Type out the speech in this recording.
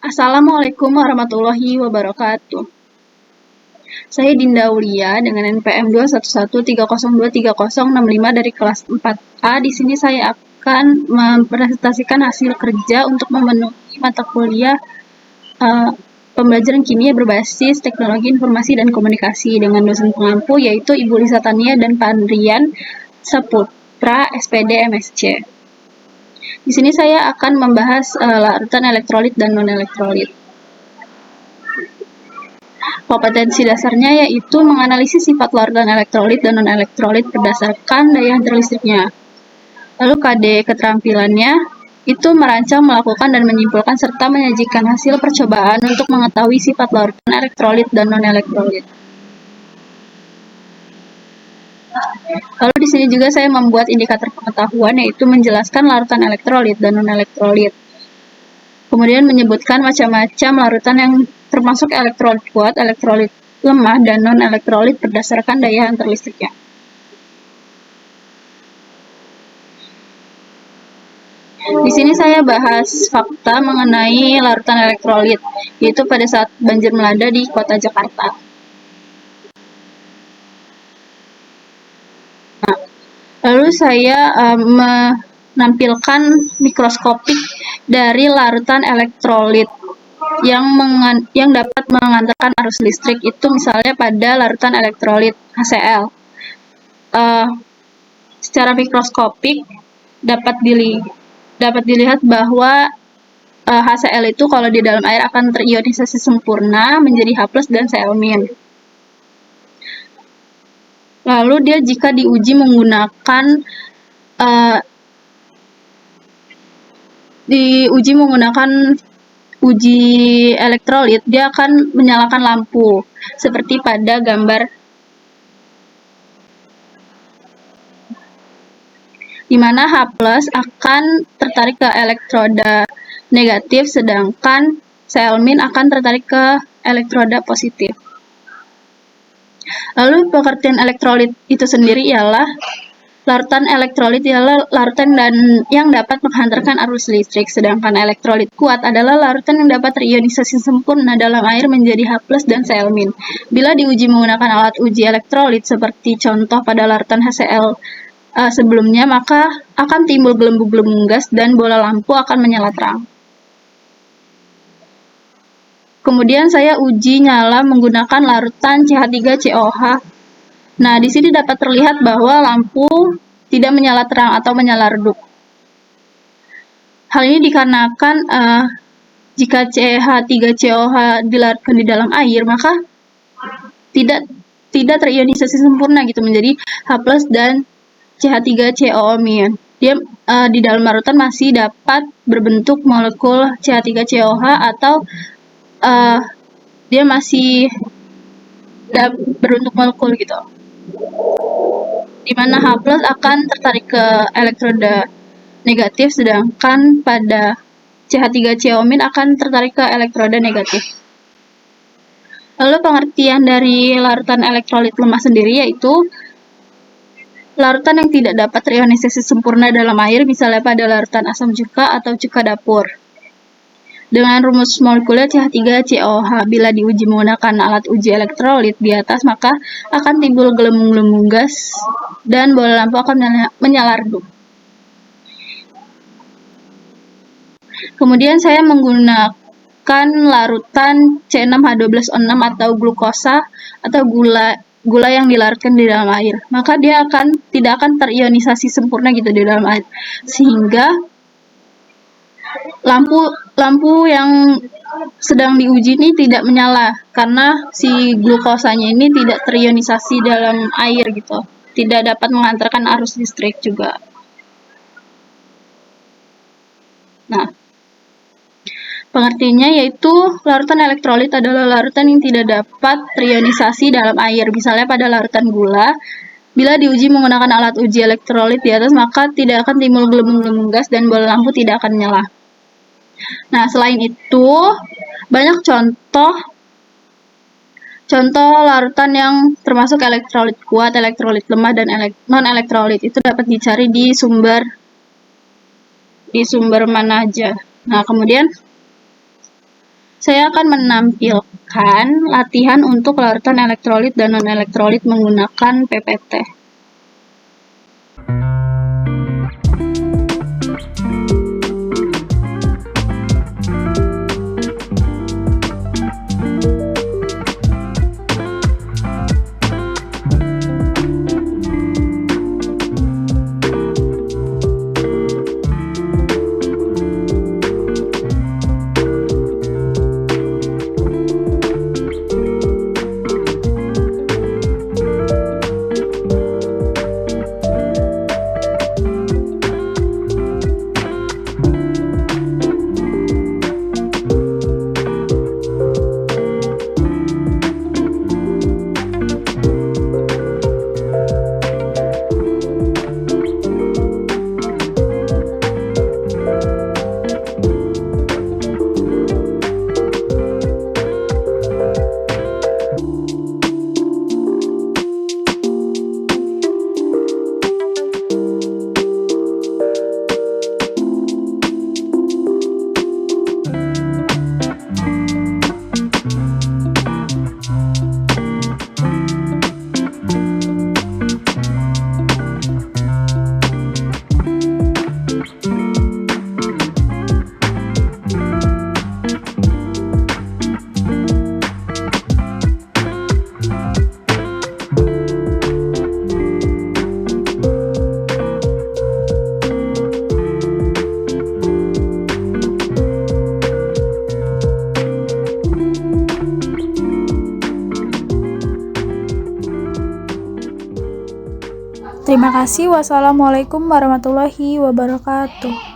Assalamualaikum warahmatullahi wabarakatuh. Saya Dinda Aulia dengan NPM 21130230065 dari kelas 4A. Di sini saya akan mempresentasikan hasil kerja untuk memenuhi mata kuliah pembelajaran kimia berbasis teknologi informasi dan komunikasi dengan dosen pengampu yaitu Ibu Lisa Tania dan Pak Andrian Saputra, SPD MSc. Di sini saya akan membahas larutan elektrolit dan non-elektrolit. Kompetensi dasarnya yaitu menganalisis sifat larutan elektrolit dan non-elektrolit berdasarkan daya hantar listriknya. Lalu KD keterampilannya itu merancang, melakukan, dan menyimpulkan serta menyajikan hasil percobaan untuk mengetahui sifat larutan elektrolit dan non-elektrolit. Lalu di sini juga saya membuat indikator pengetahuan yaitu menjelaskan larutan elektrolit dan non-elektrolit. Kemudian menyebutkan macam-macam larutan yang termasuk elektrolit kuat, elektrolit lemah, dan non-elektrolit berdasarkan daya hantar listriknya. Di sini saya bahas fakta mengenai larutan elektrolit, yaitu pada saat banjir melanda di kota Jakarta. Nah, lalu saya menampilkan mikroskopik dari larutan elektrolit yang dapat mengantarkan arus listrik itu misalnya pada larutan elektrolit HCl. Secara mikroskopik dapat dilihat bahwa HCl itu kalau di dalam air akan terionisasi sempurna menjadi H+ dan Cl-. Lalu dia jika diuji menggunakan uji elektrolit, dia akan menyalakan lampu seperti pada gambar di mana H+ akan tertarik ke elektroda negatif, sedangkan Cl- akan tertarik ke elektroda positif. Lalu pengertian elektrolit itu sendiri ialah larutan elektrolit ialah larutan yang dapat menghantarkan arus listrik, sedangkan elektrolit kuat adalah larutan yang dapat terionisasi sempurna dalam air menjadi H+ dan Cl-. Bila diuji menggunakan alat uji elektrolit seperti contoh pada larutan HCl sebelumnya, maka akan timbul gelembung-gelembung gas dan bola lampu akan menyala terang. Kemudian saya uji nyala menggunakan larutan CH3COH. Nah, di sini dapat terlihat bahwa lampu tidak menyala terang atau menyala redup. Hal ini dikarenakan jika CH3COH dilarutkan di dalam air, maka tidak terionisasi sempurna gitu menjadi H+ dan CH3COO-. Dia di dalam larutan masih dapat berbentuk molekul CH3COH atau dia masih berbentuk molekul gitu. Di mana H+ akan tertarik ke elektroda negatif, sedangkan pada CH3COO- akan tertarik ke elektroda negatif. Lalu pengertian dari larutan elektrolit lemah sendiri yaitu larutan yang tidak dapat terionisasi sempurna dalam air, misalnya pada larutan asam cuka atau cuka dapur. Dengan rumus molekuler CH3COH, bila diuji menggunakan alat uji elektrolit di atas, maka akan timbul gelembung-gelembung gas dan bola lampu akan menyala redup. Kemudian saya menggunakan larutan C6H12O6 atau glukosa atau gula yang dilarutkan di dalam air. Maka dia tidak akan terionisasi sempurna gitu di dalam air, sehingga lampu yang sedang diuji ini tidak menyala karena si glukosanya ini tidak terionisasi dalam air gitu, tidak dapat mengantarkan arus listrik juga. Nah, pengertiannya yaitu larutan elektrolit adalah larutan yang tidak dapat terionisasi dalam air, misalnya pada larutan gula. Bila diuji menggunakan alat uji elektrolit di atas, maka tidak akan timbul gelembung-gelembung gas dan bola lampu tidak akan menyala. Nah, selain itu, banyak contoh larutan yang termasuk elektrolit kuat, elektrolit lemah, dan non-elektrolit. Itu dapat dicari di sumber mana aja. Nah, kemudian Saya akan menampilkan latihan untuk larutan elektrolit dan non-elektrolit menggunakan PPT. Terima kasih. Wassalamualaikum warahmatullahi wabarakatuh.